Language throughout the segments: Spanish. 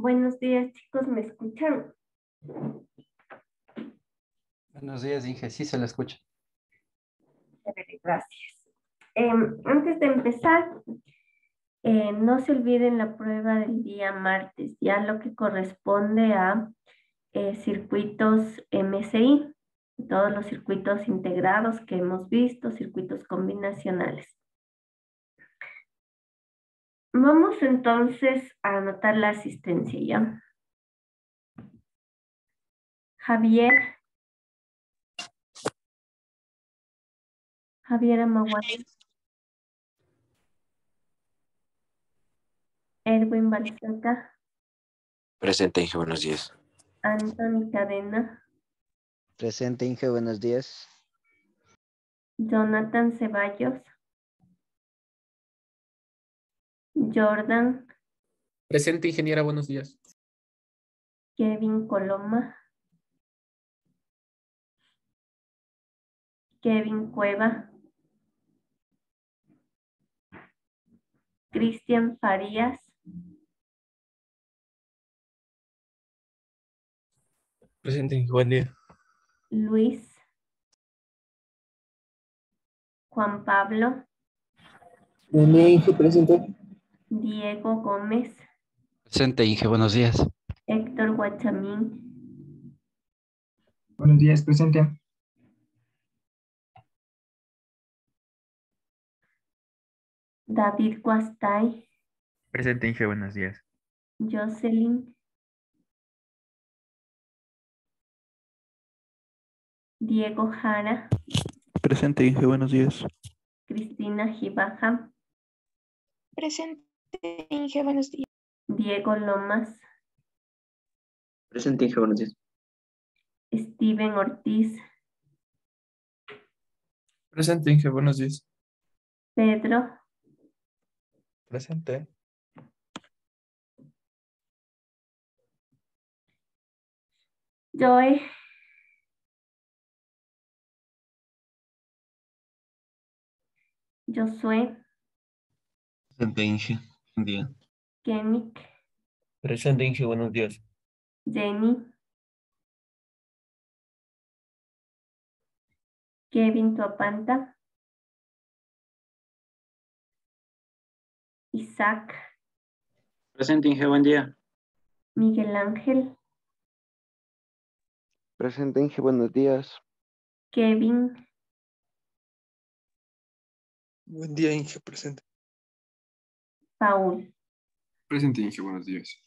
Buenos días, chicos, ¿me escuchan? Buenos días, Inge. Sí, se la escucha. Gracias. Antes de empezar, no se olviden la prueba del día martes, ya lo que corresponde a circuitos MSI, todos los circuitos integrados que hemos visto, circuitos combinacionales. Vamos entonces a anotar la asistencia, ¿ya? Javier Amaguari, Erwin Balseca, Presente, Inge, buenos días. Anthony Cadena, Presente, Inge, buenos días. Jonathan Ceballos, Jordan, Presente, ingeniera, buenos días. Kevin Coloma, Kevin Cueva, Cristian Farías, Presente, Inge, buen día. Luis, Juan Pablo, Buen día, Inge, presente. Diego Gómez, Presente, Inge. Buenos días. Héctor Guachamín, Buenos días, presente. David Guastay, Presente, Inge, buenos días. Jocelyn, Diego Jara, Presente, Inge, buenos días. Cristina Gibaja, Presente, Inge, buenos días. Diego Lomas, Presente, Inge, buenos días. Steven Ortiz, Presente, Inge, buenos días. Pedro, Presente. Joe, Josué, Presente, Inge. Buen día. Kemik, Presente, Inge, buenos días. Jenny, Kevin Tuapanta, Isaac, Presente, Inge, buen día. Miguel Ángel, Presente, Inge, buenos días. Kevin, Buen día, Inge, presente. Paul. Presente, Inge, buenos días.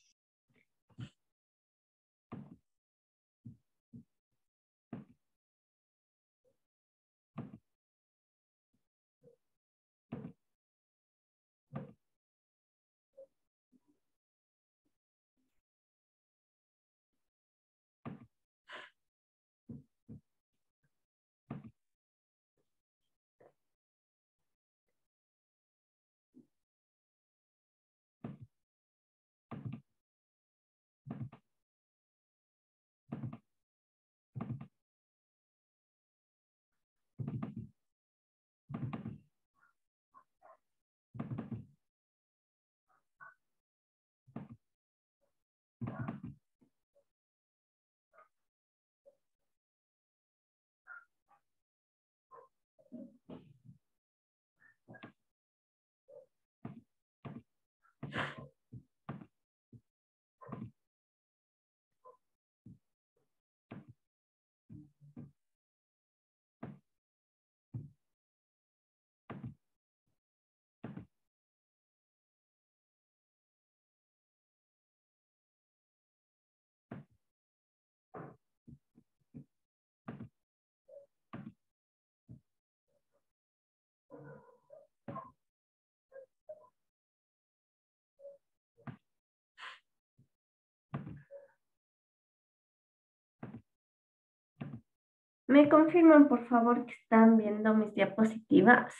¿Me confirman, por favor, que están viendo mis diapositivas?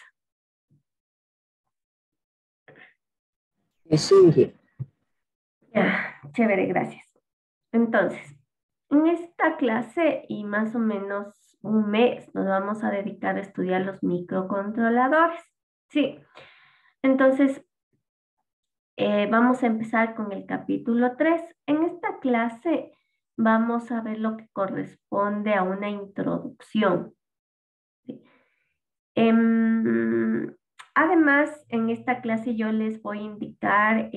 Sí, Inge. Ya, chévere, gracias. Entonces, en esta clase y más o menos un mes nos vamos a dedicar a estudiar los microcontroladores. Sí, entonces, Vamos a empezar con el capítulo 3. En esta clase vamos a ver lo que corresponde a una introducción. ¿Sí? Además, en esta clase yo les voy a indicar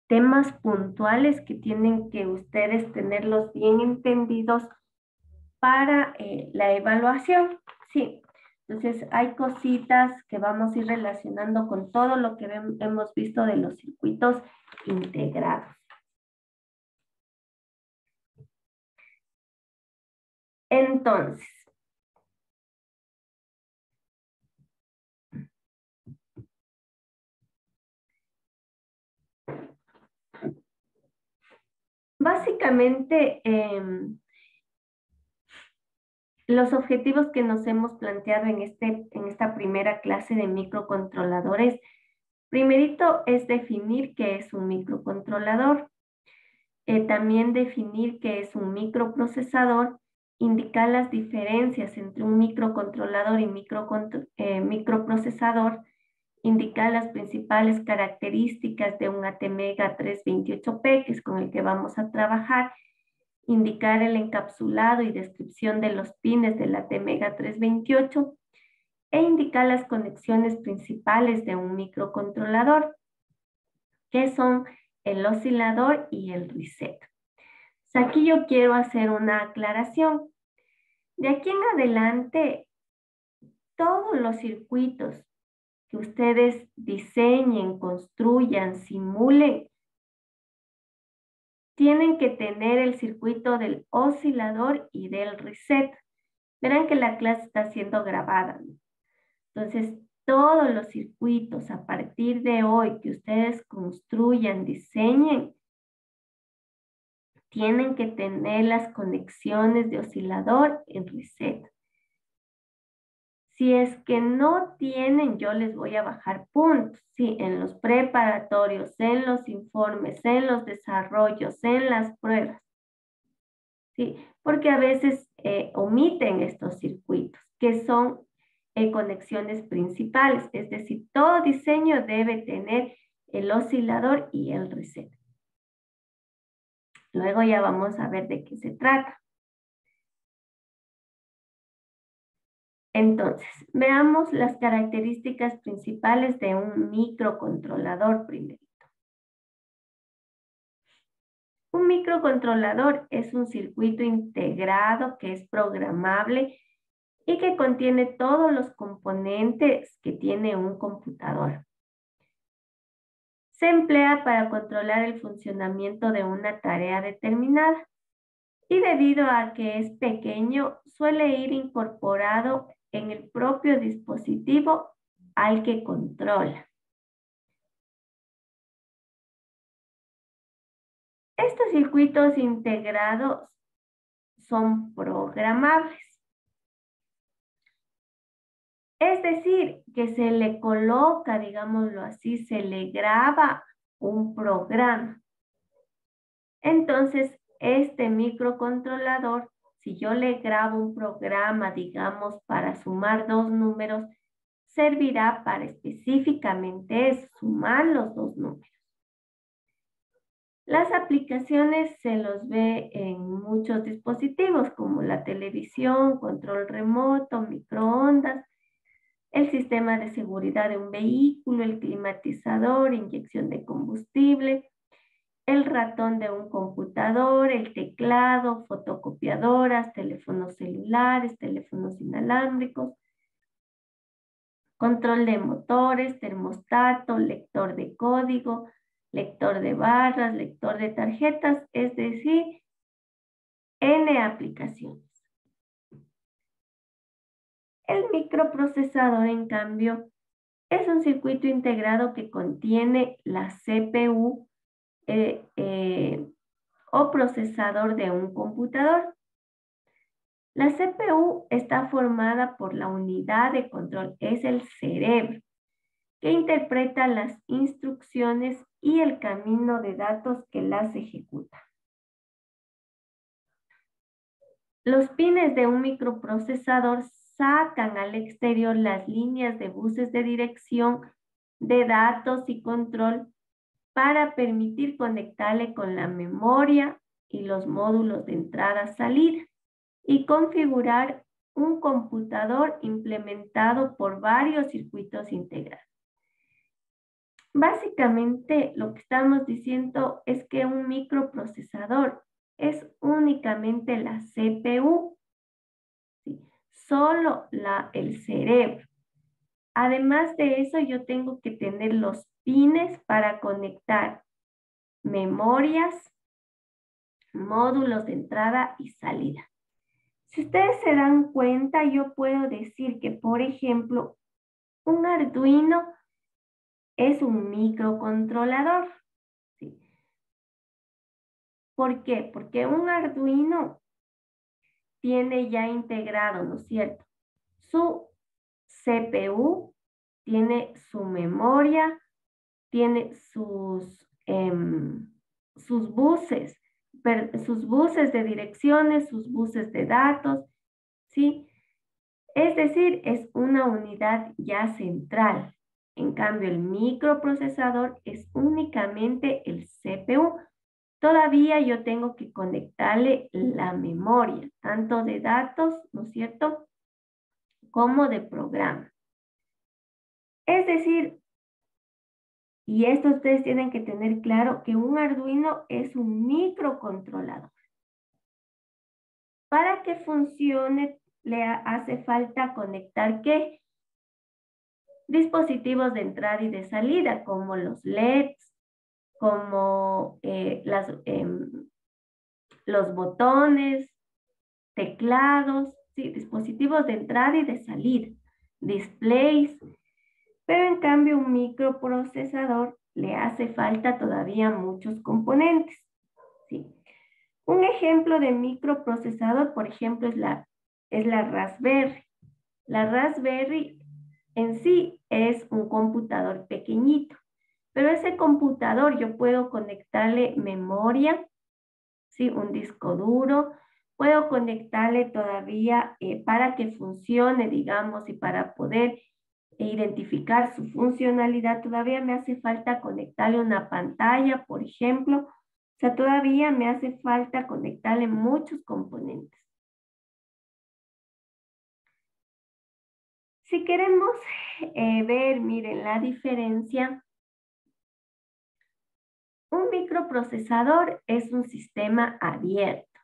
temas puntuales que tienen que ustedes tenerlos bien entendidos para la evaluación. Sí. Entonces, hay cositas que vamos a ir relacionando con todo lo que hemos visto de los circuitos integrados. Entonces, básicamente, los objetivos que nos hemos planteado en esta primera clase de microcontroladores, primerito es definir qué es un microcontrolador, también definir qué es un microprocesador, indicar las diferencias entre un microcontrolador y microprocesador, indicar las principales características de un ATmega 328P, que es con el que vamos a trabajar, indicar el encapsulado y descripción de los pines del ATmega 328 e indicar las conexiones principales de un microcontrolador, que son el oscilador y el reset. Aquí yo quiero hacer una aclaración. De aquí en adelante, todos los circuitos que ustedes diseñen, construyan, simulen, tienen que tener el circuito del oscilador y del reset. Verán que la clase está siendo grabada, ¿no? Entonces, todos los circuitos a partir de hoy que ustedes construyan, diseñen, tienen que tener las conexiones de oscilador y reset. Si es que no tienen, yo les voy a bajar puntos, sí, en los preparatorios, en los informes, en los desarrollos, en las pruebas, sí, porque a veces omiten estos circuitos, que son conexiones principales, es decir, todo diseño debe tener el oscilador y el reset. Luego ya vamos a ver de qué se trata. Entonces, veamos las características principales de un microcontrolador primero. Un microcontrolador es un circuito integrado que es programable y que contiene todos los componentes que tiene un computador. Se emplea para controlar el funcionamiento de una tarea determinada y debido a que es pequeño, suele ir incorporado en el propio dispositivo al que controla. Estos circuitos integrados son programables. Es decir, que se le coloca, digámoslo así, se le graba un programa. Entonces, este microcontrolador, si yo le grabo un programa, digamos, para sumar dos números, servirá para específicamente eso, sumar los dos números. Las aplicaciones se los ve en muchos dispositivos como la televisión, control remoto, microondas, el sistema de seguridad de un vehículo, el climatizador, inyección de combustible, el ratón de un computador, el teclado, fotocopiadoras, teléfonos celulares, teléfonos inalámbricos, control de motores, termostato, lector de código, lector de barras, lector de tarjetas, es decir, N aplicaciones. El microprocesador, en cambio, es un circuito integrado que contiene la CPU o procesador de un computador. La CPU está formada por la unidad de control, es el cerebro, que interpreta las instrucciones y el camino de datos que las ejecuta. Los pines de un microprocesador sacan al exterior las líneas de buses de dirección de datos y control para permitir conectarle con la memoria y los módulos de entrada-salida y configurar un computador implementado por varios circuitos integrados. Básicamente lo que estamos diciendo es que un microprocesador es únicamente la CPU, ¿sí? Solo el cerebro. Además de eso, yo tengo que tener los pines para conectar memorias, módulos de entrada y salida. Si ustedes se dan cuenta, yo puedo decir que, por ejemplo, un Arduino es un microcontrolador, ¿sí? ¿Por qué? Porque un Arduino tiene ya integrado, ¿no es cierto?, su CPU, tiene su memoria, tiene sus buses, sus buses de direcciones, sus buses de datos, ¿sí? Es decir, es una unidad ya central. En cambio, el microprocesador es únicamente el CPU. Todavía yo tengo que conectarle la memoria, tanto de datos, ¿no es cierto?, como de programa. Es decir, y esto ustedes tienen que tener claro, que un Arduino es un microcontrolador. Para que funcione, le hace falta conectar ¿qué? Dispositivos de entrada y de salida, como los LEDs, como los botones, teclados, ¿sí? Dispositivos de entrada y de salida, displays. Pero en cambio un microprocesador le hace falta todavía muchos componentes, ¿sí? Un ejemplo de microprocesador, por ejemplo, es la Raspberry. La Raspberry en sí es un computador pequeñito, pero ese computador yo puedo conectarle memoria, ¿sí? Un disco duro, puedo conectarle todavía para que funcione, digamos, y para poder identificar su funcionalidad, todavía me hace falta conectarle una pantalla, por ejemplo. O sea, todavía me hace falta conectarle muchos componentes. Si queremos ver, miren, la diferencia, un microprocesador es un sistema abierto.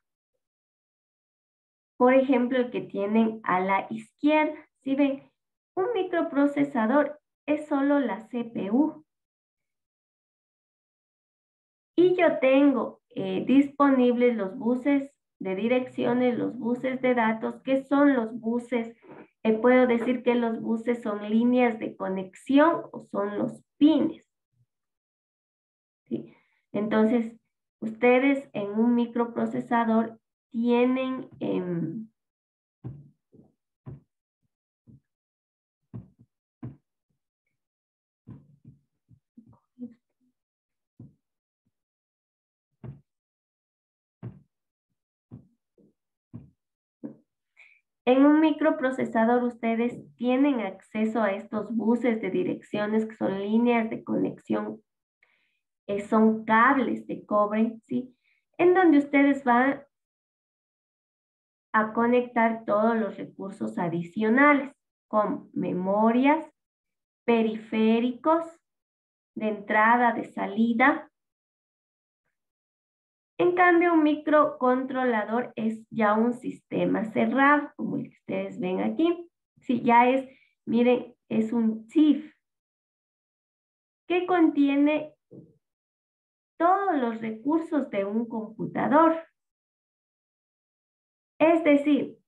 Por ejemplo, el que tienen a la izquierda, ¿sí ven? Un microprocesador es solo la CPU. Y yo tengo disponibles los buses de direcciones, los buses de datos, que son los buses, puedo decir que los buses son líneas de conexión o son los pines. ¿Sí? Entonces, ustedes en un microprocesador tienen en un microprocesador ustedes tienen acceso a estos buses de direcciones que son líneas de conexión, son cables de cobre, ¿sí? En donde ustedes van a conectar todos los recursos adicionales con memorias, periféricos, de entrada, de salida. En cambio, un microcontrolador es ya un sistema cerrado, como el que ustedes ven aquí. Sí, ya es, miren, es un chip que contiene todos los recursos de un computador. Es decir,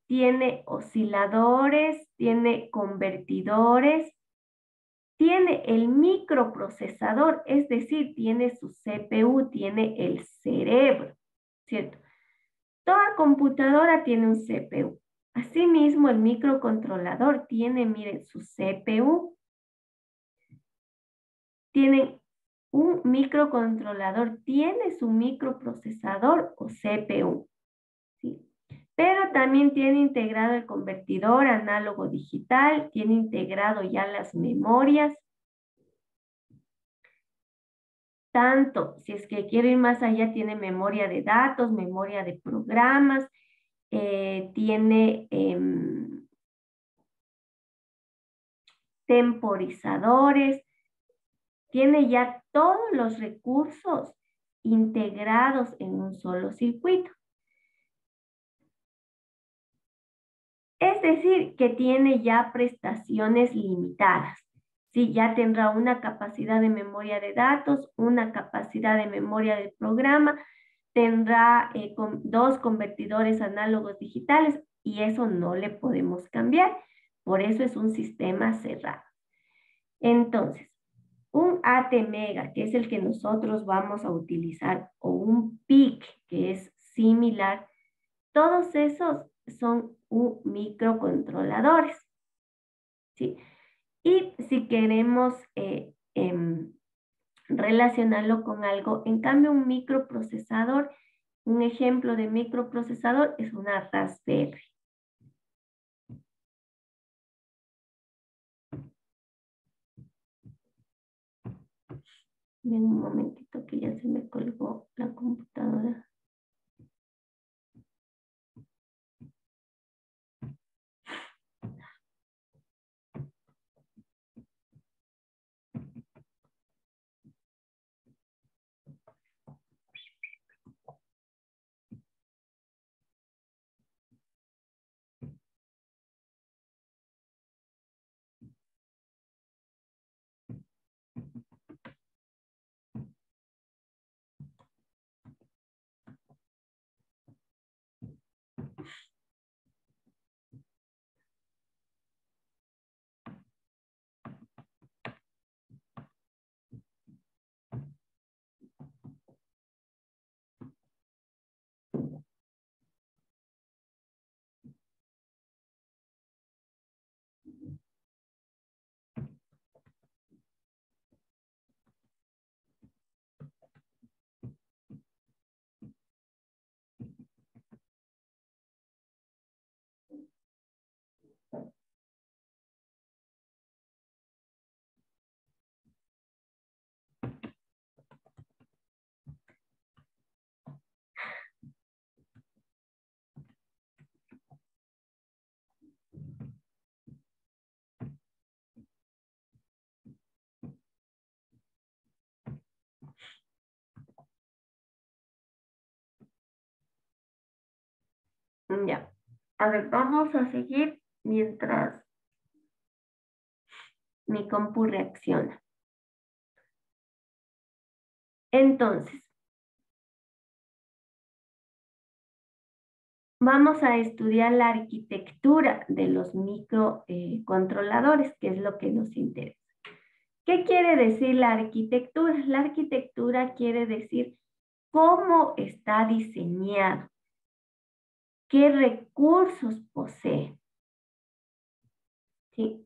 tiene osciladores, tiene convertidores, tiene el microprocesador, es decir, tiene su CPU, tiene el cerebro, ¿cierto? Toda computadora tiene un CPU. Asimismo, el microcontrolador tiene, miren, su CPU. Un microcontrolador tiene su microprocesador o CPU, ¿sí? Pero también tiene integrado el convertidor análogo digital, tiene integrado ya las memorias. tanto, si es que quiero ir más allá, tiene memoria de datos, memoria de programas, tiene temporizadores, tiene ya todos los recursos integrados en un solo circuito. Es decir, que tiene ya prestaciones limitadas. Sí, ya tendrá una capacidad de memoria de datos, una capacidad de memoria del programa, tendrá 2 convertidores análogos digitales y eso no le podemos cambiar. Por eso es un sistema cerrado. Entonces, un ATmega, que es el que nosotros vamos a utilizar, o un PIC, que es similar, todos esos son microcontroladores. ¿Sí? Y si queremos relacionarlo con algo, en cambio un microprocesador, un ejemplo de microprocesador es una Raspberry. Ven un momentito que ya se me colgó la computadora. Ya. A ver, vamos a seguir mientras mi compu reacciona. Entonces, vamos a estudiar la arquitectura de los microcontroladores, que es lo que nos interesa. ¿Qué quiere decir la arquitectura? La arquitectura quiere decir cómo está diseñado, qué recursos posee. ¿Sí?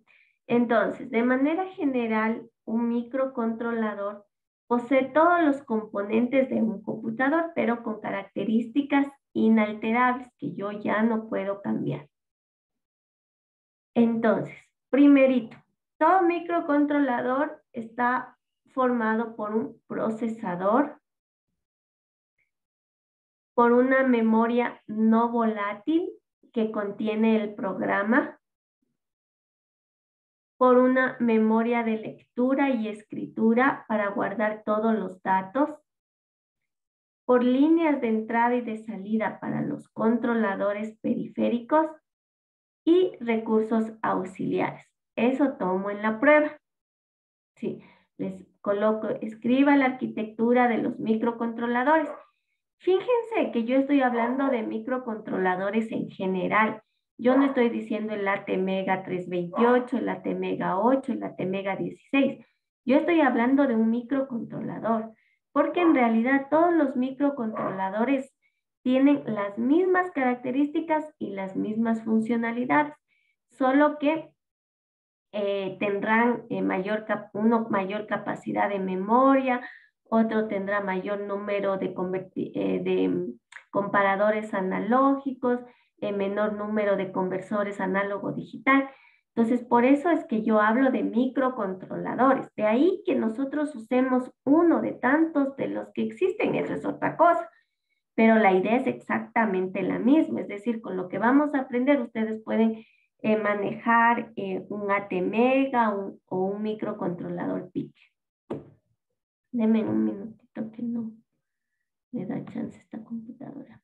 Entonces, de manera general, un microcontrolador posee todos los componentes de un computador, pero con características inalterables que yo ya no puedo cambiar. Entonces, primerito, todo microcontrolador está formado por un procesador, por una memoria no volátil que contiene el programa, por una memoria de lectura y escritura para guardar todos los datos, por líneas de entrada y de salida para los controladores periféricos y recursos auxiliares. Eso tomo en la prueba. Sí, les coloco, escriba la arquitectura de los microcontroladores. Fíjense que yo estoy hablando de microcontroladores en general. Yo no estoy diciendo el ATmega 328, el ATmega 8, el ATmega 16. Yo estoy hablando de un microcontrolador, porque en realidad todos los microcontroladores tienen las mismas características y las mismas funcionalidades, solo que tendrán uno mayor capacidad de memoria, otro tendrá mayor número de comparadores analógicos, menor número de conversores análogo digital. Entonces, por eso es que yo hablo de microcontroladores. De ahí que nosotros usemos uno de tantos de los que existen, eso es otra cosa. Pero la idea es exactamente la misma. Es decir, con lo que vamos a aprender, ustedes pueden manejar un ATmega o un microcontrolador PIC. Denme un minutito que no me da chance esta computadora.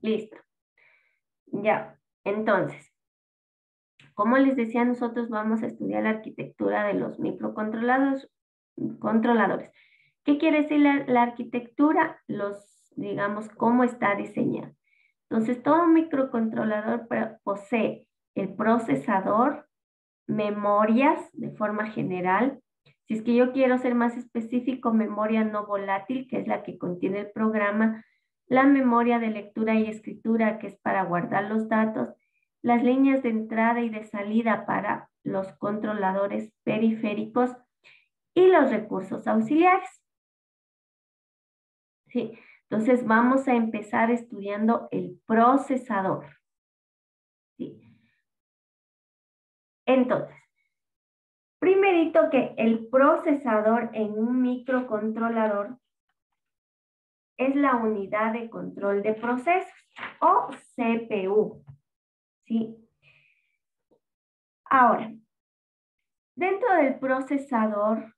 Listo. Ya, entonces, como les decía, nosotros vamos a estudiar la arquitectura de los microcontroladores. ¿Qué quiere decir la arquitectura? Digamos, cómo está diseñado. Entonces, todo microcontrolador posee el procesador, memorias de forma general. Si es que yo quiero ser más específico, memoria no volátil, que es la que contiene el programa, la memoria de lectura y escritura, que es para guardar los datos, las líneas de entrada y de salida para los controladores periféricos y los recursos auxiliares. Sí, entonces vamos a empezar estudiando el procesador. Sí. Entonces, primerito que el procesador en un microcontrolador es la unidad de control de procesos o CPU. ¿Sí? Ahora, dentro del procesador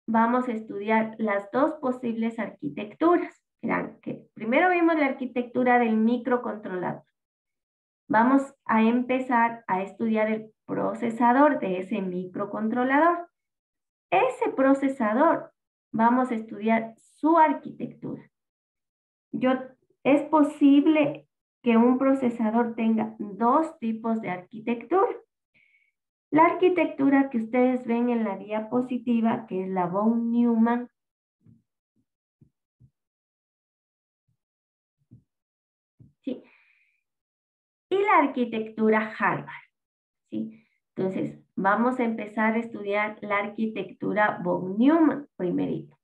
vamos a estudiar las dos posibles arquitecturas. Verán que primero vimos la arquitectura del microcontrolador. Vamos a empezar a estudiar el procesador de ese microcontrolador. Ese procesador, vamos a estudiar su arquitectura. Es posible que un procesador tenga dos tipos de arquitectura. La arquitectura que ustedes ven en la diapositiva, que es la von Neumann, ¿sí? Y la arquitectura Harvard, ¿sí? Entonces, vamos a empezar a estudiar la arquitectura von Neumann primerito.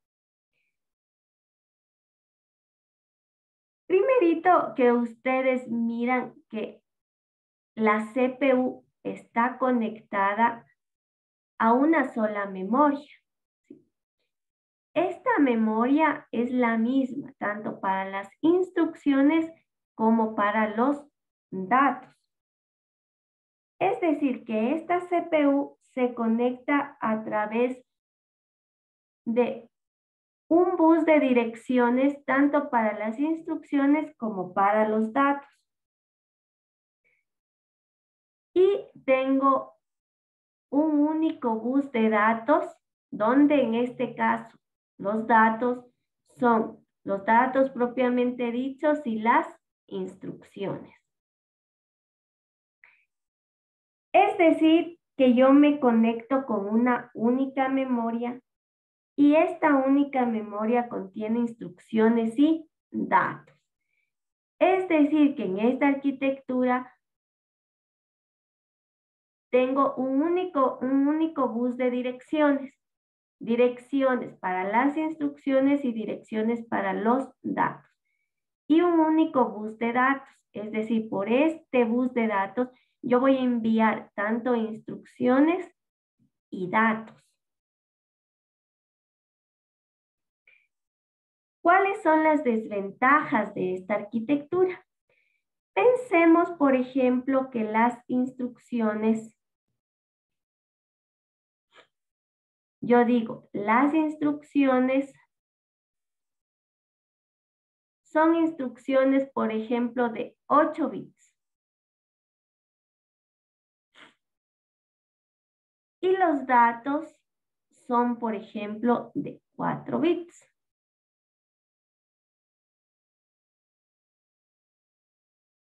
Primerito que ustedes miran que la CPU está conectada a una sola memoria. Esta memoria es la misma, tanto para las instrucciones como para los datos. Es decir, que esta CPU se conecta a través de un bus de direcciones, tanto para las instrucciones como para los datos. Y tengo un único bus de datos, donde en este caso los datos son los datos propiamente dichos y las instrucciones. Es decir, que yo me conecto con una única memoria y esta única memoria contiene instrucciones y datos. Es decir, que en esta arquitectura tengo un único bus de direcciones. Direcciones para las instrucciones y direcciones para los datos. Y un único bus de datos. Es decir, por este bus de datos yo voy a enviar tanto instrucciones y datos. ¿Cuáles son las desventajas de esta arquitectura? Pensemos, por ejemplo, que las instrucciones, yo digo, las instrucciones son instrucciones, por ejemplo, de 8 bits. Y los datos son, por ejemplo, de 4 bits.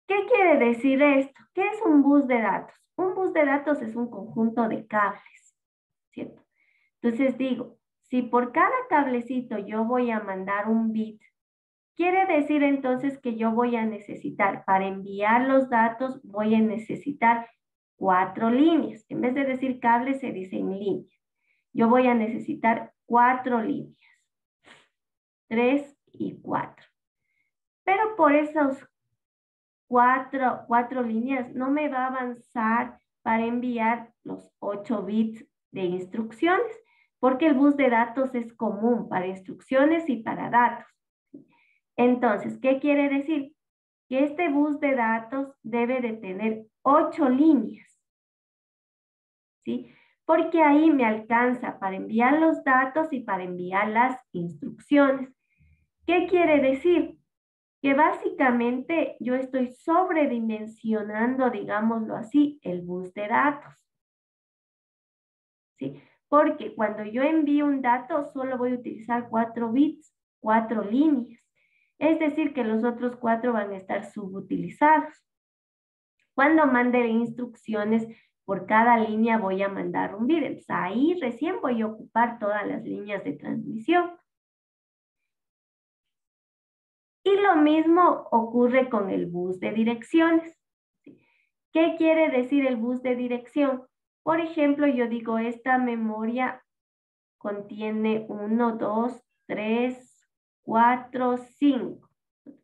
¿Qué quiere decir esto? ¿Qué es un bus de datos? Un bus de datos es un conjunto de cables, ¿cierto? Entonces digo, si por cada cablecito yo voy a mandar un bit, quiere decir entonces que yo voy a necesitar, para enviar los datos, voy a necesitar 4 líneas. En vez de decir cables, se dicen líneas. Yo voy a necesitar 4 líneas. 3 y 4. Pero por esos cuatro líneas no me va a avanzar para enviar los 8 bits de instrucciones, porque el bus de datos es común para instrucciones y para datos. Entonces, ¿qué quiere decir? Que este bus de datos debe de tener 8 líneas, ¿sí? Porque ahí me alcanza para enviar los datos y para enviar las instrucciones. ¿Qué quiere decir? Que básicamente yo estoy sobredimensionando, digámoslo así, el bus de datos. ¿Sí? Porque cuando yo envío un dato, solo voy a utilizar 4 bits, 4 líneas. Es decir, que los otros 4 van a estar subutilizados. Cuando mande instrucciones, por cada línea voy a mandar un bit. Entonces, ahí recién voy a ocupar todas las líneas de transmisión. Y lo mismo ocurre con el bus de direcciones. ¿Qué quiere decir el bus de dirección? Por ejemplo, yo digo, esta memoria contiene 1, 2, 3, 4, 5.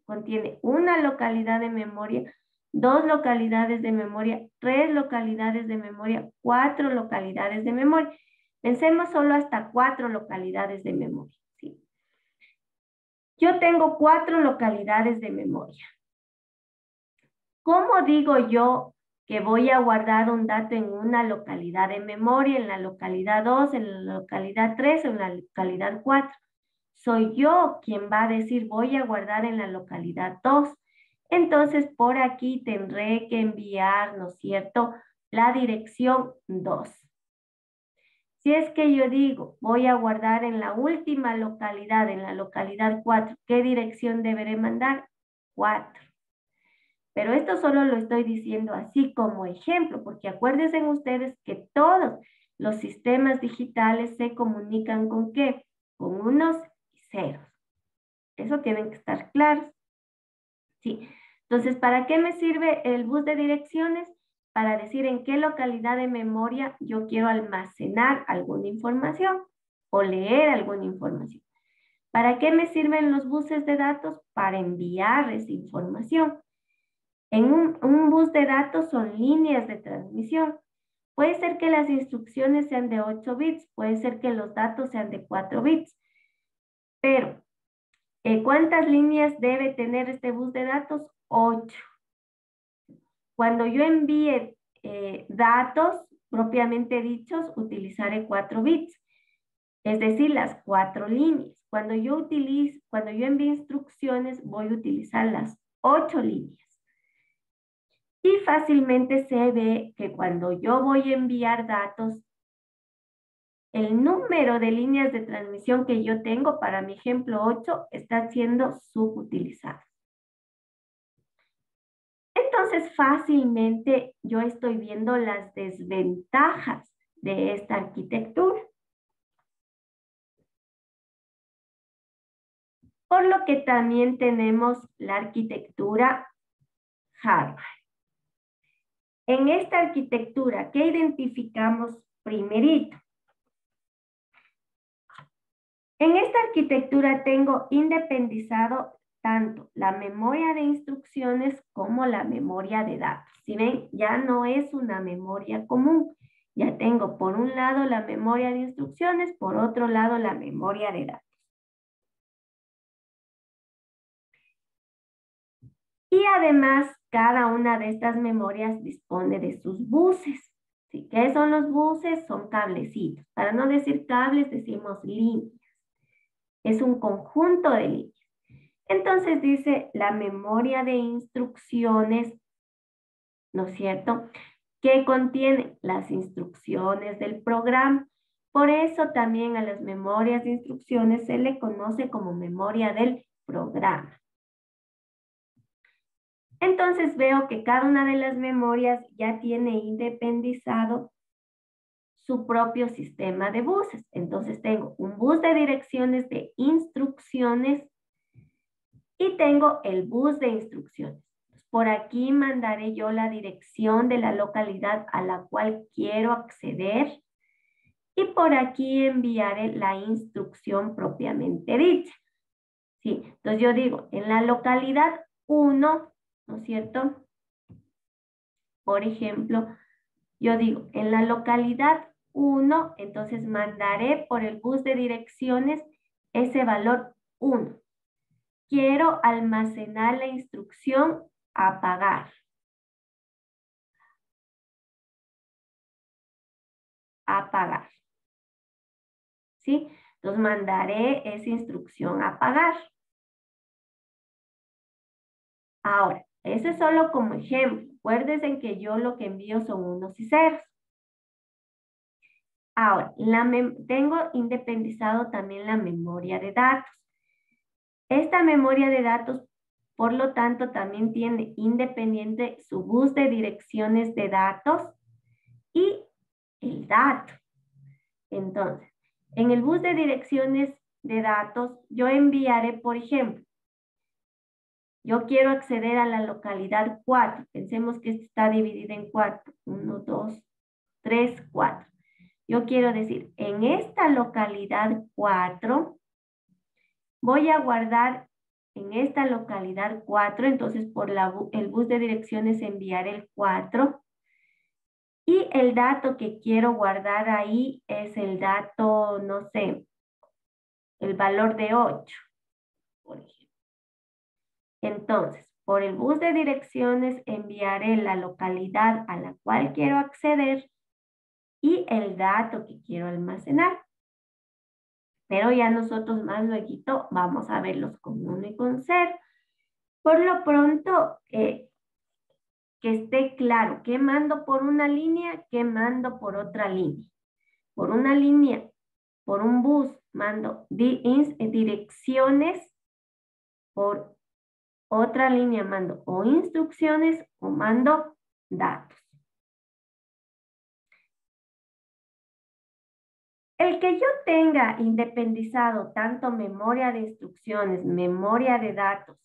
Contiene una localidad de memoria, 2 localidades de memoria, 3 localidades de memoria, 4 localidades de memoria. Pensemos solo hasta 4 localidades de memoria. ¿Sí? Yo tengo 4 localidades de memoria. ¿Cómo digo yo que voy a guardar un dato en una localidad de memoria, en la localidad 2, en la localidad 3 o en la localidad 4? Soy yo quien va a decir voy a guardar en la localidad 2. Entonces por aquí tendré que enviar, ¿no es cierto?, la dirección 2. Si es que yo digo voy a guardar en la última localidad, en la localidad 4, ¿qué dirección deberé mandar? 4. Pero esto solo lo estoy diciendo así como ejemplo, porque acuérdense ustedes que todos los sistemas digitales se comunican ¿con qué? Con unos y ceros. Eso tienen que estar claros. Sí. Entonces, ¿para qué me sirve el bus de direcciones? Para decir en qué localidad de memoria yo quiero almacenar alguna información o leer alguna información. ¿Para qué me sirven los buses de datos? Para enviar esa información. En un bus de datos son líneas de transmisión. Puede ser que las instrucciones sean de 8 bits, puede ser que los datos sean de 4 bits. Pero, ¿cuántas líneas debe tener este bus de datos? 8. Cuando yo envíe datos propiamente dichos, utilizaré 4 bits. Es decir, las 4 líneas. Cuando yo envíe instrucciones, voy a utilizar las 8 líneas. Y fácilmente se ve que cuando yo voy a enviar datos, el número de líneas de transmisión que yo tengo para mi ejemplo 8 está siendo subutilizado. Entonces fácilmente yo estoy viendo las desventajas de esta arquitectura. por lo que también tenemos la arquitectura hardware. En esta arquitectura, ¿qué identificamos primerito? En esta arquitectura tengo independizado tanto la memoria de instrucciones como la memoria de datos. Si ven, ya no es una memoria común. Ya tengo por un lado la memoria de instrucciones, por otro lado la memoria de datos. Y además, cada una de estas memorias dispone de sus buses. ¿Sí? ¿Qué son los buses? Son cablecitos. Para no decir cables, decimos líneas. Es un conjunto de líneas. Entonces dice la memoria de instrucciones, ¿no es cierto?, que contiene las instrucciones del programa. Por eso también a las memorias de instrucciones se le conoce como memoria del programa. Entonces veo que cada una de las memorias ya tiene independizado su propio sistema de buses. Entonces tengo un bus de direcciones de instrucciones y tengo el bus de instrucciones. Por aquí mandaré yo la dirección de la localidad a la cual quiero acceder y por aquí enviaré la instrucción propiamente dicha. Sí, entonces yo digo, en la localidad 1, ¿no es cierto? Por ejemplo, yo digo, en la localidad 1, entonces mandaré por el bus de direcciones ese valor 1. Quiero almacenar la instrucción apagar. Apagar. ¿Sí? Entonces mandaré esa instrucción apagar. Ahora, ese es solo como ejemplo. Acuérdense que yo lo que envío son unos y ceros. Ahora, tengo independizado también la memoria de datos. Esta memoria de datos, por lo tanto, también tiene independiente su bus de direcciones de datos y el dato. Entonces, en el bus de direcciones de datos, yo enviaré, por ejemplo, yo quiero acceder a la localidad 4. Pensemos que esto está dividido en 4. 1, 2, 3, 4. Yo quiero decir, en esta localidad 4, voy a guardar en esta localidad 4, entonces por el bus de direcciones enviaré el 4. Y el dato que quiero guardar ahí es el dato, no sé, el valor de 8, por ejemplo. Entonces, por el bus de direcciones enviaré la localidad a la cual quiero acceder y el dato que quiero almacenar. Pero ya nosotros más luego vamos a verlos con 1 y con 0. Por lo pronto, que esté claro qué mando por una línea, qué mando por otra línea. Por una línea, por un bus, mando direcciones, por otra línea mando o instrucciones o mando datos. El que yo tenga independizado tanto memoria de instrucciones, memoria de datos,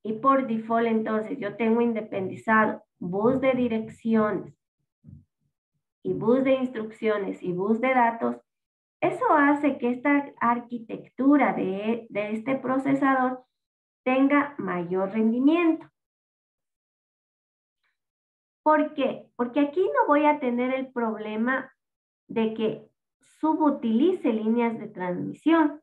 y por default entonces yo tengo independizado bus de direcciones y bus de instrucciones y bus de datos, eso hace que esta arquitectura de este procesador tenga mayor rendimiento. ¿Por qué? Porque aquí no voy a tener el problema de que subutilice líneas de transmisión,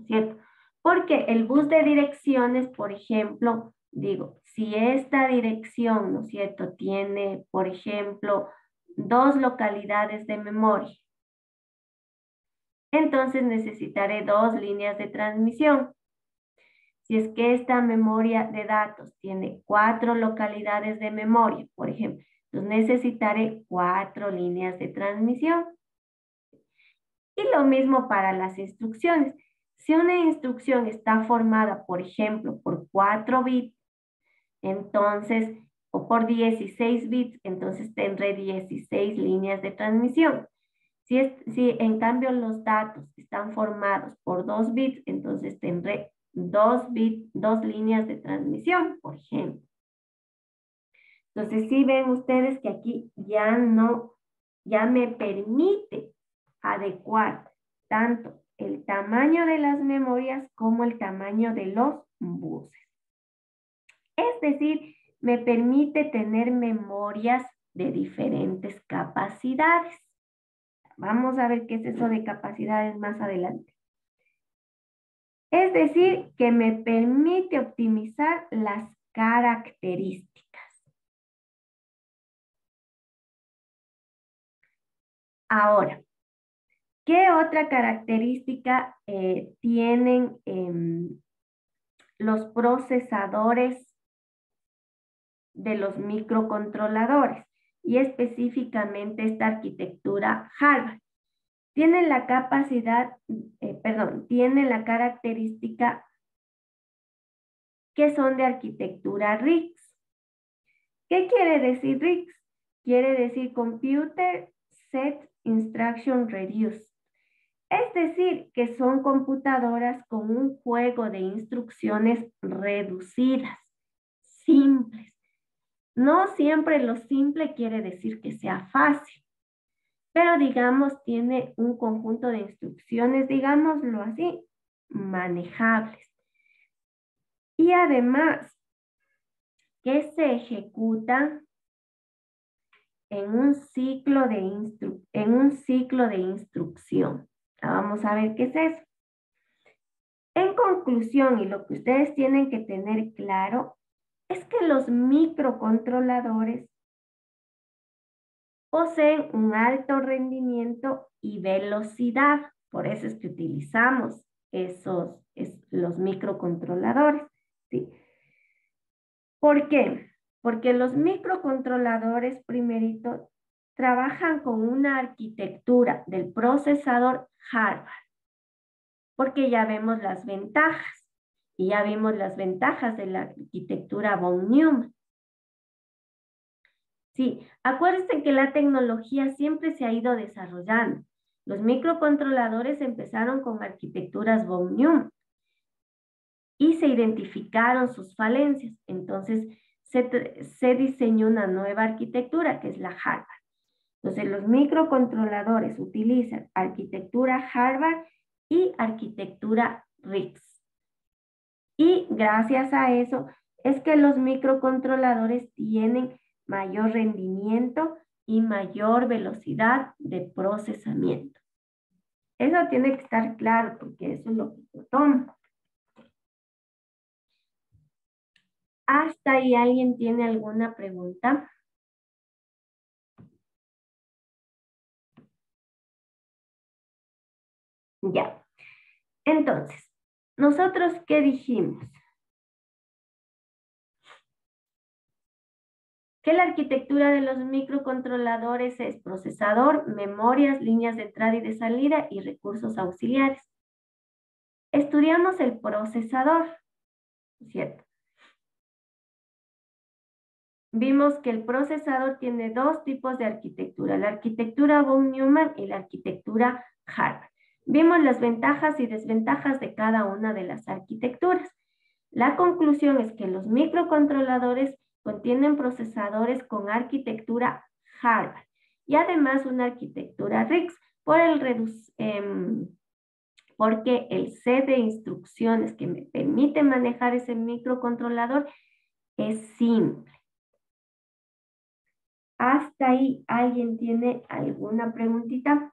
¿cierto? Porque el bus de direcciones, por ejemplo, digo, si esta dirección, ¿no es cierto?, tiene, por ejemplo, 2 localidades de memoria, entonces necesitaré 2 líneas de transmisión. Si es que esta memoria de datos tiene 4 localidades de memoria, por ejemplo, entonces necesitaré 4 líneas de transmisión. Y lo mismo para las instrucciones. Si una instrucción está formada, por ejemplo, por 4 bits, entonces, o por 16 bits, entonces tendré 16 líneas de transmisión. Si en cambio los datos están formados por 2 bits, entonces tendré 2 bits, 2 líneas de transmisión, por ejemplo. Entonces, sí ven ustedes que aquí ya me permite adecuar tanto el tamaño de las memorias como el tamaño de los buses. Es decir, me permite tener memorias de diferentes capacidades. Vamos a ver qué es eso de capacidades más adelante. Es decir, que me permite optimizar las características. Ahora, ¿qué otra característica tienen los procesadores de los microcontroladores? Y específicamente esta arquitectura Harvard. Tienen la capacidad, tienen la característica que son de arquitectura RISC. ¿Qué quiere decir RISC? Quiere decir Computer Set Instruction Reduced. Es decir, que son computadoras con un juego de instrucciones reducidas, simples. No siempre lo simple quiere decir que sea fácil, pero digamos tiene un conjunto de instrucciones, digámoslo así, manejables. Y además, que se ejecutan en un ciclo de instrucción. Vamos a ver qué es eso. En conclusión, y lo que ustedes tienen que tener claro, es que los microcontroladores poseen un alto rendimiento y velocidad. Por eso es que utilizamos los microcontroladores, ¿sí? ¿Por qué? Porque los microcontroladores, primerito, trabajan con una arquitectura del procesador Harvard. Porque ya vemos las ventajas. Y ya vimos las ventajas de la arquitectura von Neumann. Sí, acuérdense que la tecnología siempre se ha ido desarrollando. Los microcontroladores empezaron con arquitecturas von Neumann y se identificaron sus falencias. Entonces, se diseñó una nueva arquitectura que es la Harvard. Entonces, los microcontroladores utilizan arquitectura Harvard y arquitectura RISC. Y gracias a eso es que los microcontroladores tienen mayor rendimiento y mayor velocidad de procesamiento. Eso tiene que estar claro porque eso es lo que se toma. ¿Hasta ahí alguien tiene alguna pregunta? Ya. Entonces, ¿nosotros qué dijimos? Que la arquitectura de los microcontroladores es procesador, memorias, líneas de entrada y de salida y recursos auxiliares. Estudiamos el procesador, ¿cierto? Vimos que el procesador tiene dos tipos de arquitectura, la arquitectura von Neumann y la arquitectura Harvard. Vimos las ventajas y desventajas de cada una de las arquitecturas. La conclusión es que los microcontroladores contienen procesadores con arquitectura Harvard y además una arquitectura RISC porque el set de instrucciones que me permite manejar ese microcontrolador es simple. ¿Hasta ahí alguien tiene alguna preguntita?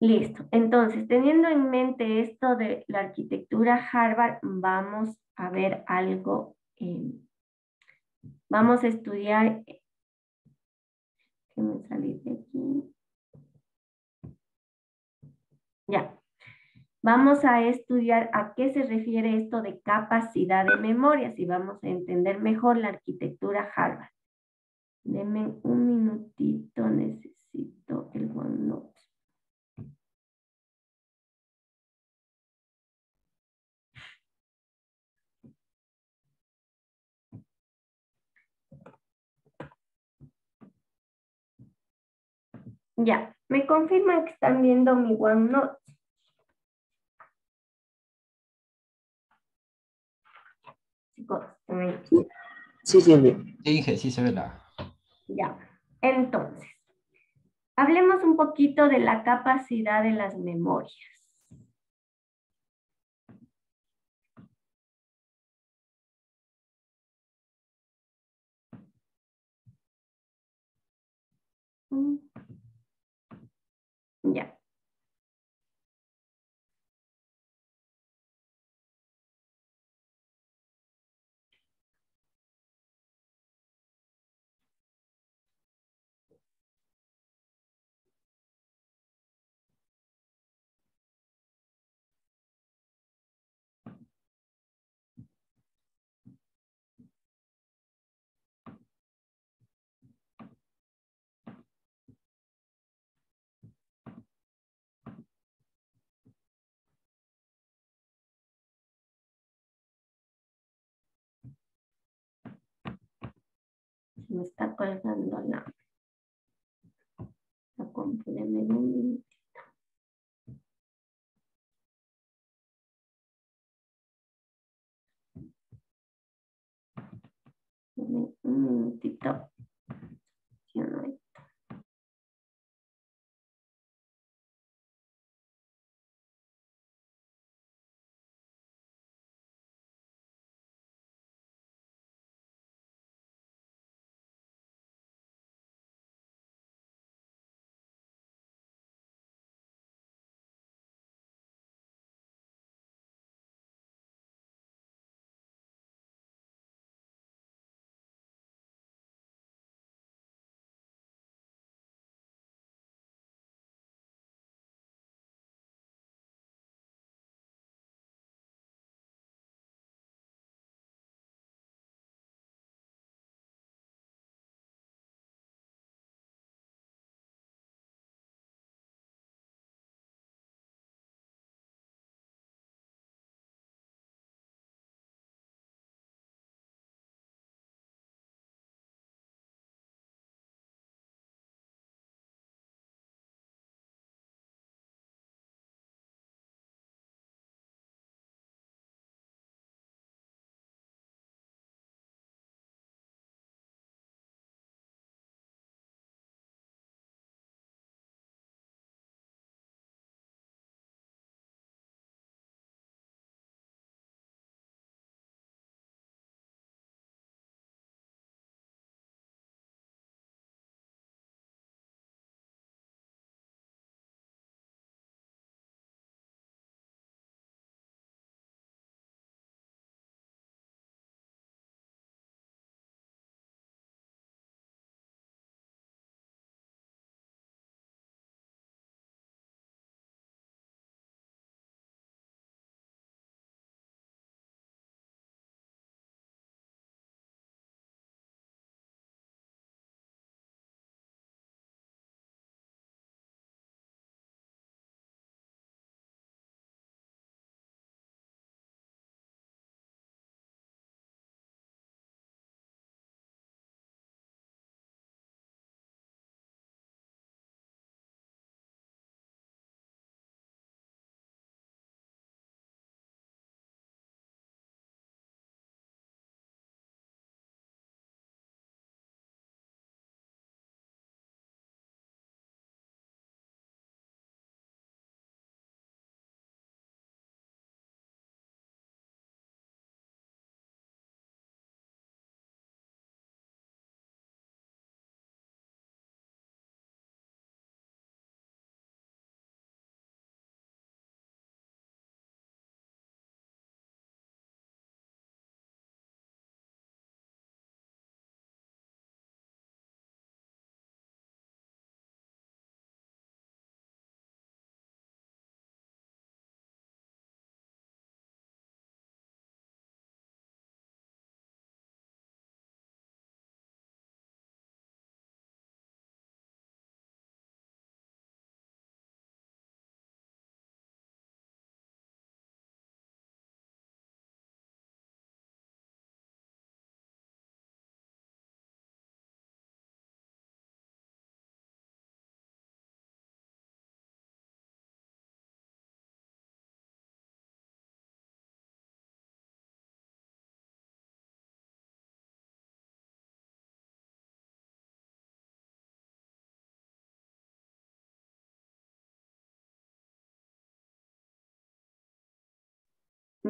Listo. Entonces, teniendo en mente esto de la arquitectura Harvard, vamos a ver algo. Vamos a estudiar. Déjenme salir de aquí. Ya. Vamos a estudiar a qué se refiere esto de capacidad de memorias y vamos a entender mejor la arquitectura Harvard. Denme un minutito, necesito el OneNote. Ya, me confirman que están viendo mi OneNote. Chicos, también. Sí, Silvia. Sí, Inge, sí se ve la. Ya, entonces, hablemos un poquito de la capacidad de las memorias. Ya. Me está colgando la compu de menú. Un minutito. Sí, no.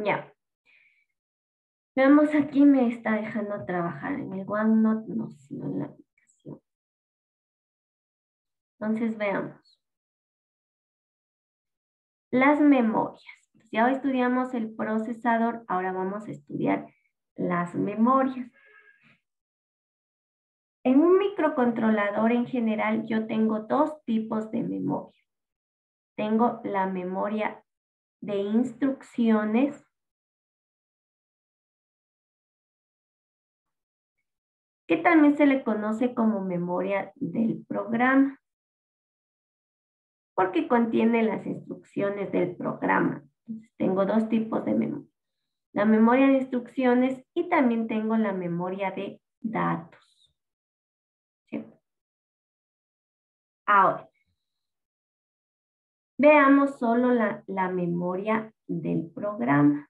Ya. Veamos, aquí me está dejando trabajar en el OneNote, no, sino en la aplicación. Entonces veamos. Las memorias. Ya hoy estudiamos el procesador, ahora vamos a estudiar las memorias. En un microcontrolador en general yo tengo dos tipos de memoria. Tengo la memoria de instrucciones que también se le conoce como memoria del programa, porque contiene las instrucciones del programa. Entonces, tengo dos tipos de memoria. La memoria de instrucciones y también tengo la memoria de datos. ¿Sí? Ahora, veamos solo la memoria del programa.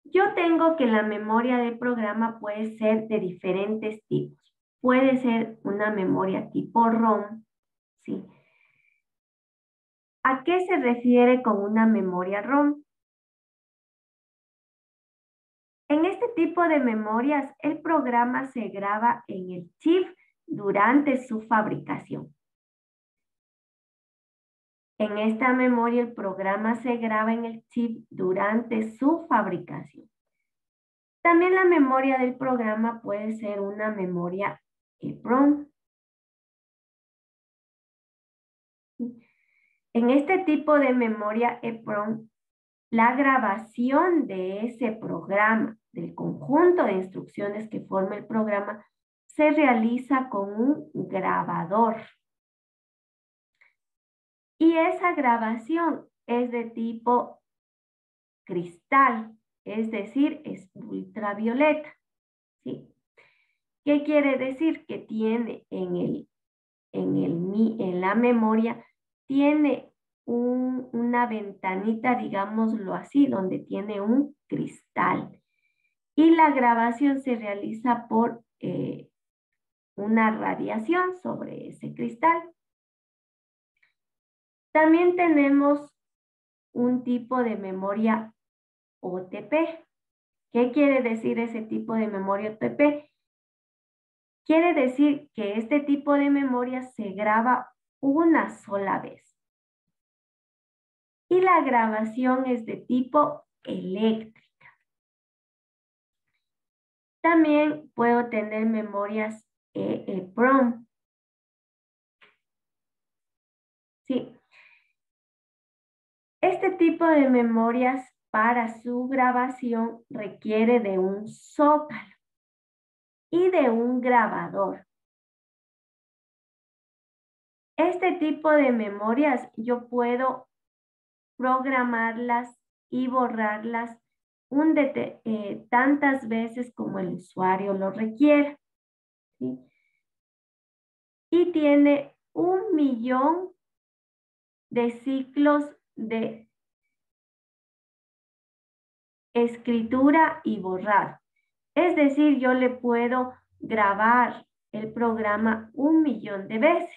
Yo tengo que la memoria del programa puede ser de diferentes tipos. Puede ser una memoria tipo ROM, ¿sí? ¿A qué se refiere con una memoria ROM? En este tipo de memorias, el programa se graba en el chip durante su fabricación. En esta memoria, el programa se graba en el chip durante su fabricación. También la memoria del programa puede ser una memoria EEPROM. En este tipo de memoria EEPROM, la grabación de ese programa, del conjunto de instrucciones que forma el programa, se realiza con un grabador. Y esa grabación es de tipo cristal, es decir, es ultravioleta. ¿Sí? ¿Qué quiere decir? Que tiene en la memoria, tiene una ventanita, digámoslo así, donde tiene un cristal. Y la grabación se realiza por una radiación sobre ese cristal. También tenemos un tipo de memoria OTP. ¿Qué quiere decir ese tipo de memoria OTP? Quiere decir que este tipo de memoria se graba una sola vez. Y la grabación es de tipo eléctrica. También puedo tener memorias EEPROM. Sí. Este tipo de memorias para su grabación requiere de un zócalo y de un grabador. Este tipo de memorias yo puedo programarlas y borrarlas tantas veces como el usuario lo requiera. ¿Sí? Y tiene 1.000.000 de ciclos de escritura y borrar. Es decir, yo le puedo grabar el programa 1.000.000 de veces.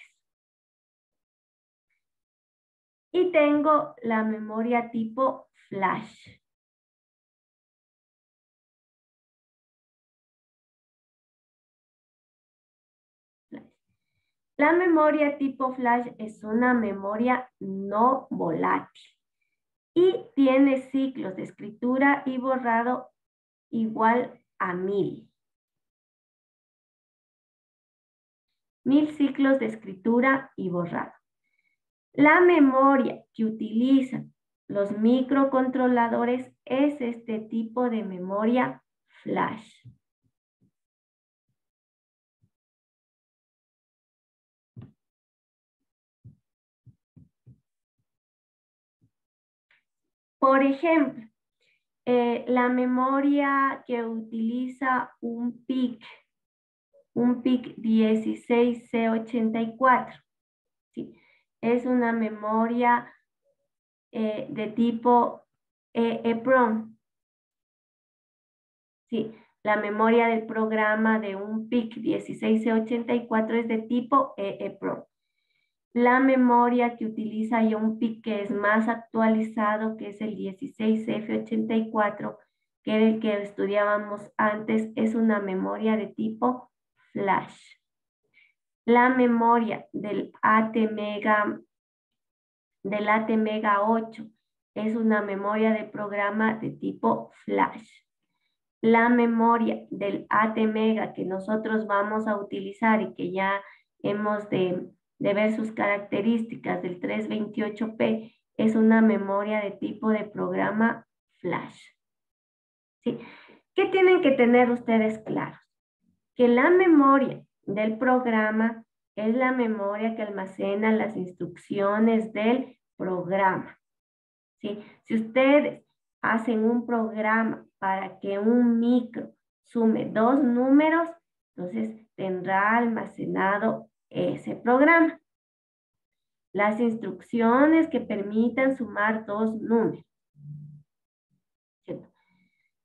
Y tengo la memoria tipo flash. La memoria tipo flash es una memoria no volátil y tiene ciclos de escritura y borrado igual a 1.000. 1.000 ciclos de escritura y borrado. La memoria que utilizan los microcontroladores es este tipo de memoria flash. Por ejemplo, la memoria que utiliza un PIC 16C84, ¿sí? Es una memoria de tipo EEPROM. Sí, la memoria del programa de un PIC 16C84 es de tipo EEPROM. La memoria que utiliza ya un PIC que es más actualizado, que es el 16F84, que era el que estudiábamos antes, es una memoria de tipo flash. La memoria del ATmega 8 es una memoria de programa de tipo flash. La memoria del ATmega que nosotros vamos a utilizar y que ya hemos de ver sus características del 328P es una memoria de tipo de programa flash. ¿Sí? ¿Qué tienen que tener ustedes claros? Que la memoria del programa es la memoria que almacena las instrucciones del programa. ¿Sí? Si ustedes hacen un programa para que un micro sume 2 números, entonces tendrá almacenado ese programa. Las instrucciones que permitan sumar 2 números. ¿Cierto?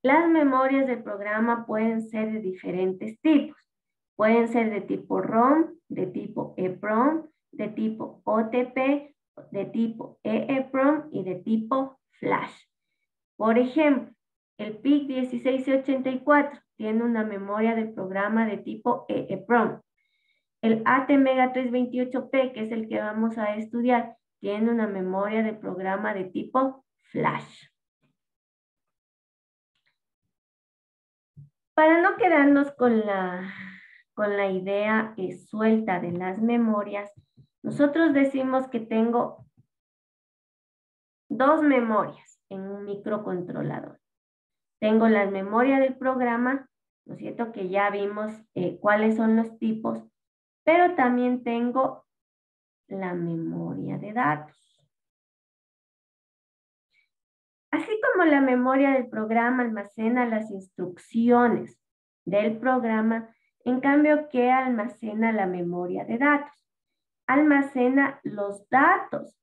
Las memorias del programa pueden ser de diferentes tipos. Pueden ser de tipo ROM, de tipo EEPROM, de tipo OTP, de tipo EEPROM y de tipo Flash. Por ejemplo, el PIC 1684 tiene una memoria del programa de tipo EEPROM. El ATmega 328P, que es el que vamos a estudiar, tiene una memoria de programa de tipo Flash. Para no quedarnos con la idea suelta de las memorias, nosotros decimos que tengo 2 memorias en un microcontrolador. Tengo la memoria del programa, ¿no es cierto? Que ya vimos cuáles son los tipos, pero también tengo la memoria de datos. Así como la memoria del programa almacena las instrucciones del programa, en cambio, ¿qué almacena la memoria de datos? Almacena los datos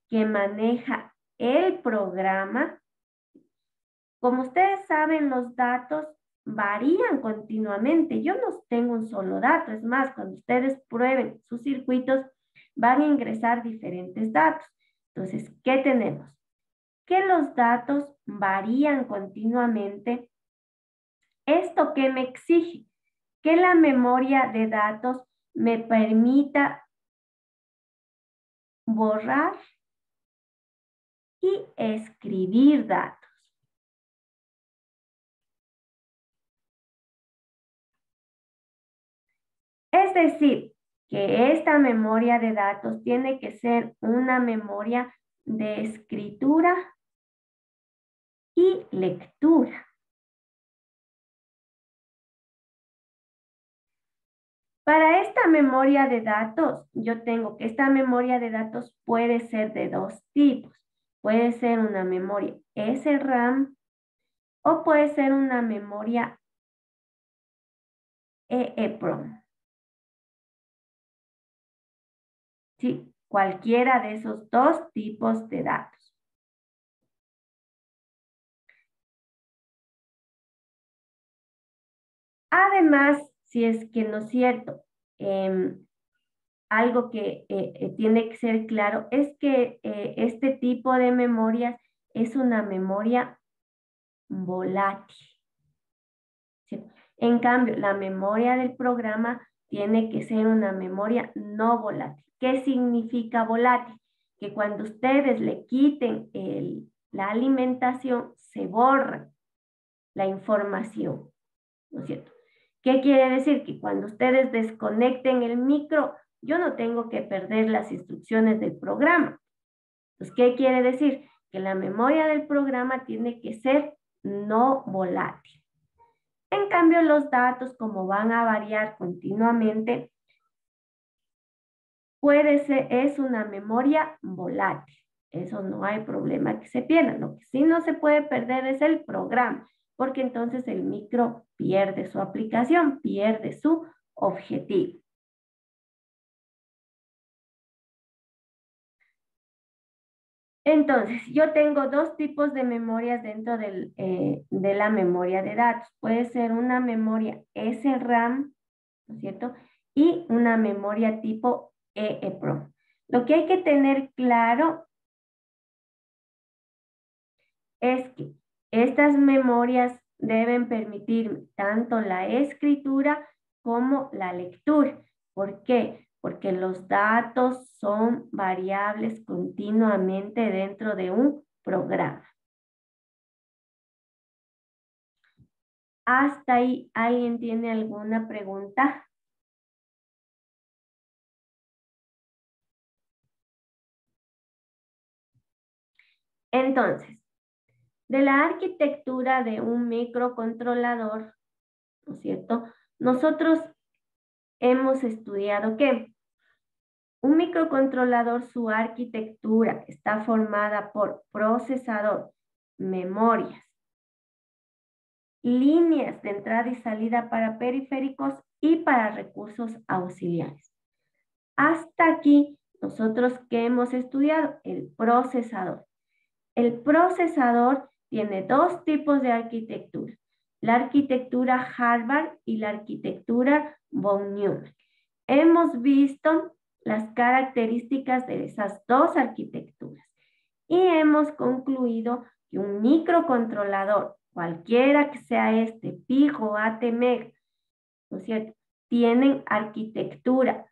que maneja el programa. Como ustedes saben, los datos varían continuamente. Yo no tengo un solo dato. Es más, cuando ustedes prueben sus circuitos, van a ingresar diferentes datos. Entonces, ¿qué tenemos? Que los datos varían continuamente. ¿Esto qué me exige? Que la memoria de datos me permita borrar y escribir datos. Es decir, que esta memoria de datos tiene que ser una memoria de escritura y lectura. Para esta memoria de datos, yo tengo que esta memoria de datos puede ser de 2 tipos. Puede ser una memoria SRAM o puede ser una memoria EEPROM. Sí, cualquiera de esos 2 tipos de datos. Además, si es que no es cierto, algo que tiene que ser claro es que este tipo de memorias es una memoria volátil. ¿Sí? En cambio, la memoria del programa tiene que ser una memoria no volátil. ¿Qué significa volátil? Que cuando ustedes le quiten la alimentación, se borra la información, ¿no es cierto? ¿Qué quiere decir? Que cuando ustedes desconecten el micro, yo no tengo que perder las instrucciones del programa. Entonces, ¿qué quiere decir? Que la memoria del programa tiene que ser no volátil. En cambio, los datos, como van a variar continuamente, es una memoria volátil. Eso no hay problema que se pierda. Lo que sí no se puede perder es el programa, porque entonces el micro pierde su aplicación, pierde su objetivo. Entonces, yo tengo 2 tipos de memorias dentro de la memoria de datos. Puede ser una memoria SRAM, ¿no es cierto? Y una memoria tipo EEPROM. Lo que hay que tener claro es que estas memorias deben permitir tanto la escritura como la lectura. ¿Por qué? Porque los datos son variables continuamente dentro de un programa. ¿Hasta ahí alguien tiene alguna pregunta? Entonces, de la arquitectura de un microcontrolador, ¿no es cierto? Nosotros hemos estudiado que un microcontrolador, su arquitectura está formada por procesador, memorias, líneas de entrada y salida para periféricos y para recursos auxiliares. Hasta aquí, nosotros ¿qué hemos estudiado? El procesador. El procesador tiene dos tipos de arquitectura, la arquitectura Harvard y la arquitectura von Neumann. Hemos visto las características de esas dos arquitecturas y hemos concluido que un microcontrolador, cualquiera que sea este, PIC o ATmega, ¿no es cierto?, tienen arquitectura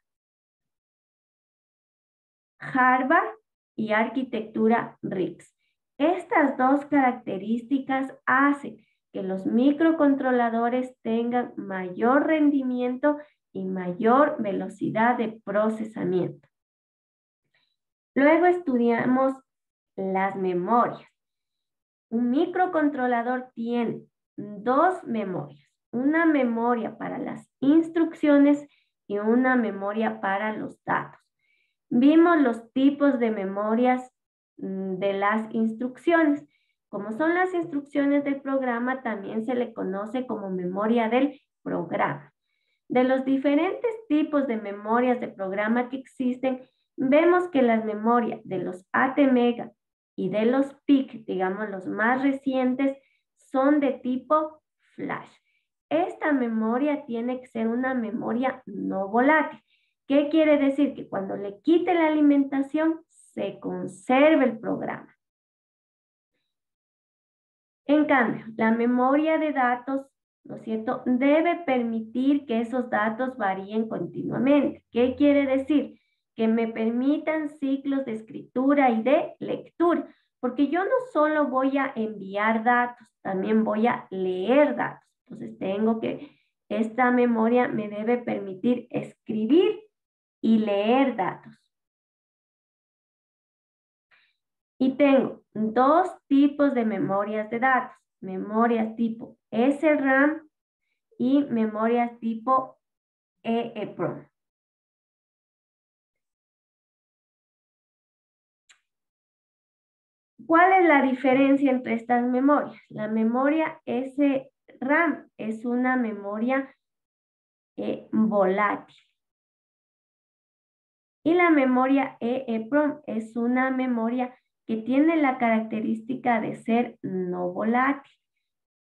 Harvard y arquitectura RISC. Estas dos características hacen que los microcontroladores tengan mayor rendimiento y mayor velocidad de procesamiento. Luego estudiamos las memorias. Un microcontrolador tiene dos memorias, una memoria para las instrucciones y una memoria para los datos. Vimos los tipos de memorias de las instrucciones. Como son las instrucciones del programa, también se le conoce como memoria del programa. De los diferentes tipos de memorias de programa que existen, vemos que las memorias de los ATmega y de los PIC, digamos los más recientes, son de tipo flash. Esta memoria tiene que ser una memoria no volátil. ¿Qué quiere decir? Que cuando le quite la alimentación, se conserve el programa. En cambio, la memoria de datos, ¿no es cierto?, debe permitir que esos datos varíen continuamente. ¿Qué quiere decir? Que me permitan ciclos de escritura y de lectura, porque yo no solo voy a enviar datos, también voy a leer datos. Entonces esta memoria me debe permitir escribir y leer datos. Y tengo dos tipos de memorias de datos, memorias tipo SRAM y memorias tipo EEPROM. ¿Cuál es la diferencia entre estas memorias? La memoria SRAM es una memoria volátil. Y la memoria EEPROM es una memoria que tiene la característica de ser no volátil.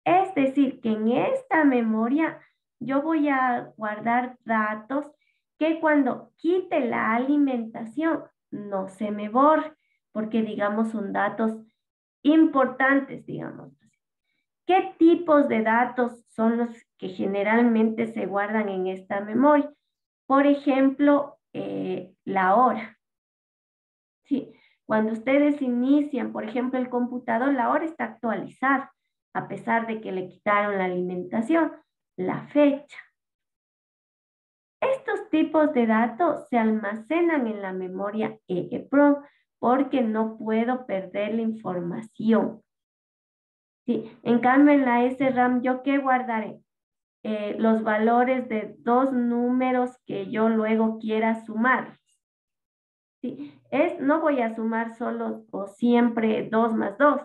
Es decir, que en esta memoria yo voy a guardar datos que cuando quite la alimentación no se me borre, porque digamos son datos importantes, digamos. ¿Qué tipos de datos son los que generalmente se guardan en esta memoria? Por ejemplo, la hora. Sí, cuando ustedes inician, por ejemplo, el computador, la hora está actualizada, a pesar de que le quitaron la alimentación, la fecha. Estos tipos de datos se almacenan en la memoria EEPROM porque no puedo perder la información. Sí, en cambio, en la SRAM, ¿yo qué guardaré? Los valores de dos números que yo luego quiera sumar. Sí, no voy a sumar solo o siempre 2 más 2.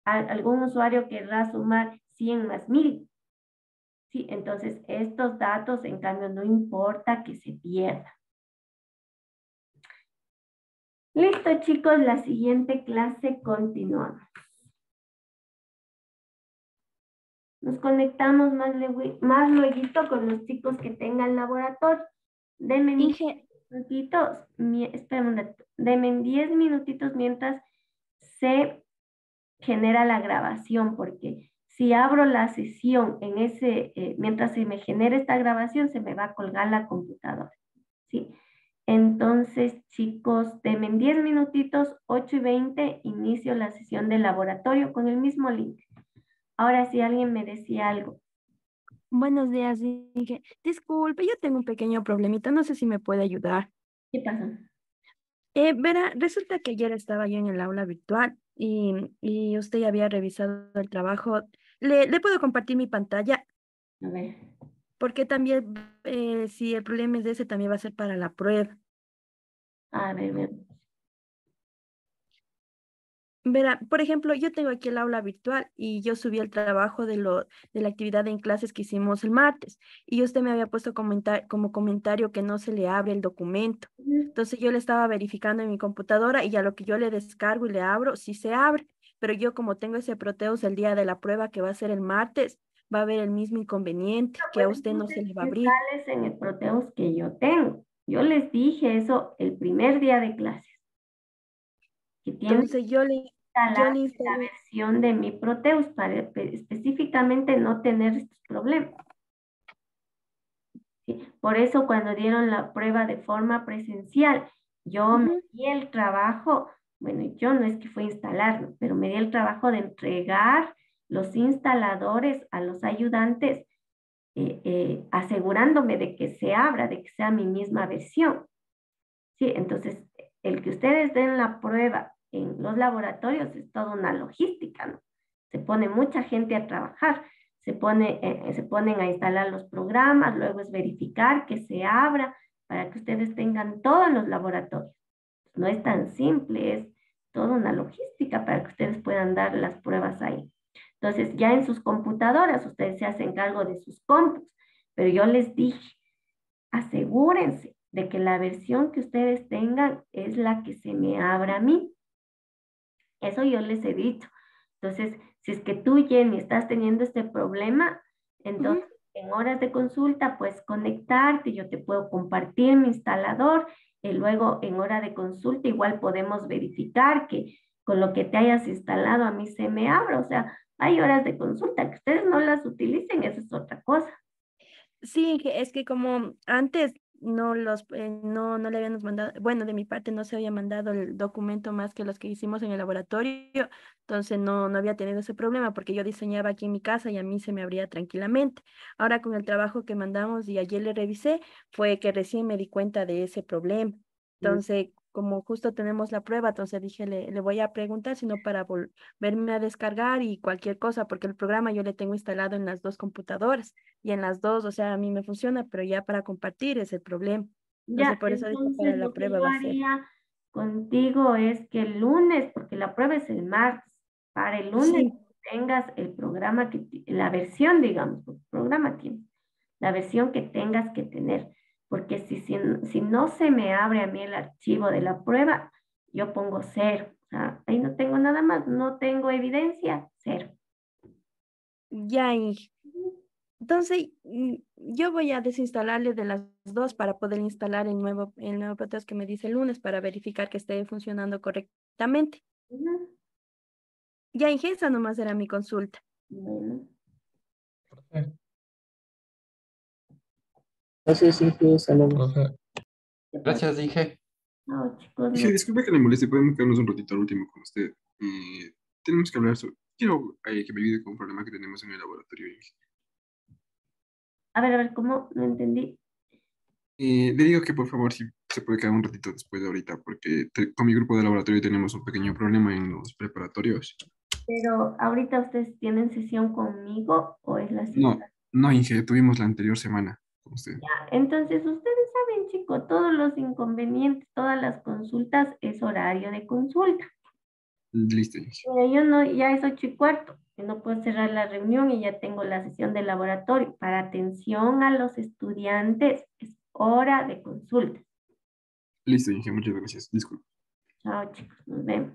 Algún usuario querrá sumar 100 más 1000. Sí, entonces estos datos, en cambio, no importa que se pierdan. Listo, chicos, la siguiente clase continuamos. Nos conectamos más luego con los chicos que tengan laboratorio. Denme minutitos, espera un ratito, denme 10 minutitos mientras se genera la grabación, porque si abro la sesión en mientras se me genera esta grabación, se me va a colgar la computadora, ¿sí? Entonces, chicos, denme 10 minutitos, 8:20, inicio la sesión de laboratorio con el mismo link. Ahora, si alguien me decía algo. Buenos días, Inge. Disculpe, yo tengo un pequeño problemita, no sé si me puede ayudar. ¿Qué pasa? Verá, resulta que ayer estaba yo en el aula virtual y usted ya había revisado el trabajo. ¿Le puedo compartir mi pantalla? A ver. Porque también, si el problema es ese, también va a ser para la prueba. A ver. Verá, por ejemplo, yo tengo aquí el aula virtual y yo subí el trabajo de la actividad en clases que hicimos el martes y usted me había puesto como comentario que no se le abre el documento. Entonces yo le estaba verificando en mi computadora y a lo que yo le descargo y le abro, sí se abre. Pero yo como tengo ese Proteus el día de la prueba que va a ser el martes, va a haber el mismo inconveniente que a usted no se le va a abrir. Instales en el Proteus que yo tengo. Yo les dije eso el primer día de clases. Que Entonces yo le instalé la versión de mi Proteus para específicamente no tener estos problemas. ¿Sí? Por eso cuando dieron la prueba de forma presencial, yo me di el trabajo, bueno, yo no es que fue a instalarlo, pero me di el trabajo de entregar los instaladores a los ayudantes, asegurándome de que se abra, de que sea mi misma versión. Sí, entonces, el que ustedes den la prueba en los laboratorios es toda una logística, ¿no? Se pone mucha gente a trabajar, se ponen a instalar los programas, luego es verificar que se abra para que ustedes tengan todo en los laboratorios. No es tan simple, es toda una logística para que ustedes puedan dar las pruebas ahí. Entonces, ya en sus computadoras, ustedes se hacen cargo de sus compus, pero yo les dije, asegúrense de que la versión que ustedes tengan es la que se me abra a mí. Eso yo les he dicho. Entonces, si es que tú, Jenny, estás teniendo este problema, entonces en horas de consulta puedes conectarte, yo te puedo compartir mi instalador, y luego en hora de consulta igual podemos verificar que con lo que te hayas instalado a mí se me abra. O sea, hay horas de consulta, que ustedes no las utilicen, eso es otra cosa. Sí, es que como antes no le habíamos mandado, bueno, de mi parte no se había mandado el documento más que los que hicimos en el laboratorio, entonces no había tenido ese problema porque yo diseñaba aquí en mi casa y a mí se me abría tranquilamente. Ahora con el trabajo que mandamos y ayer le revisé, fue que recién me di cuenta de ese problema. Entonces, como justo tenemos la prueba, entonces dije, le voy a preguntar, sino para volverme a descargar y cualquier cosa, porque el programa yo le tengo instalado en las dos computadoras y en las dos, o sea, a mí me funciona, pero ya para compartir es el problema. Entonces, Ya, por eso dije, para entonces la lo que prueba yo va a ser. haría contigo es que el lunes, porque la prueba es el martes, para el lunes Sí. tengas el programa, la versión, digamos, porque el programa tiene, la versión que tengas que tener, porque si no se me abre a mí el archivo de la prueba, yo pongo 0, o sea, ahí no tengo nada más, no tengo evidencia, 0. Ya, entonces, yo voy a desinstalarle de las dos para poder instalar el nuevo Proteus que me dice el lunes para verificar que esté funcionando correctamente. Ya, Inge, esa nomás era mi consulta. Bueno. Gracias, Inge. Saludos. Gracias, Inge. No, chicos, Inge, disculpe que le moleste, podemos quedarnos un ratito al último con usted. Tenemos que hablar sobre... Quiero que me ayude con un problema que tenemos en el laboratorio, Inge. A ver, ¿cómo? No entendí. Le digo que por favor si se puede quedar un ratito después de ahorita, porque con mi grupo de laboratorio tenemos un pequeño problema en los preparatorios. Pero ahorita ustedes tienen sesión conmigo o es la cita. No, Inge, tuvimos la anterior semana con usted. Ya, entonces ustedes saben, chicos, todos los inconvenientes, todas las consultas es horario de consulta. Listo, Inge. Yo no, ya es 8:15, que no puedo cerrar la reunión y ya tengo la sesión de laboratorio. Para atención a los estudiantes es hora de consulta. Listo, Inge, muchas gracias. Disculpe. Chao, chicos, nos vemos.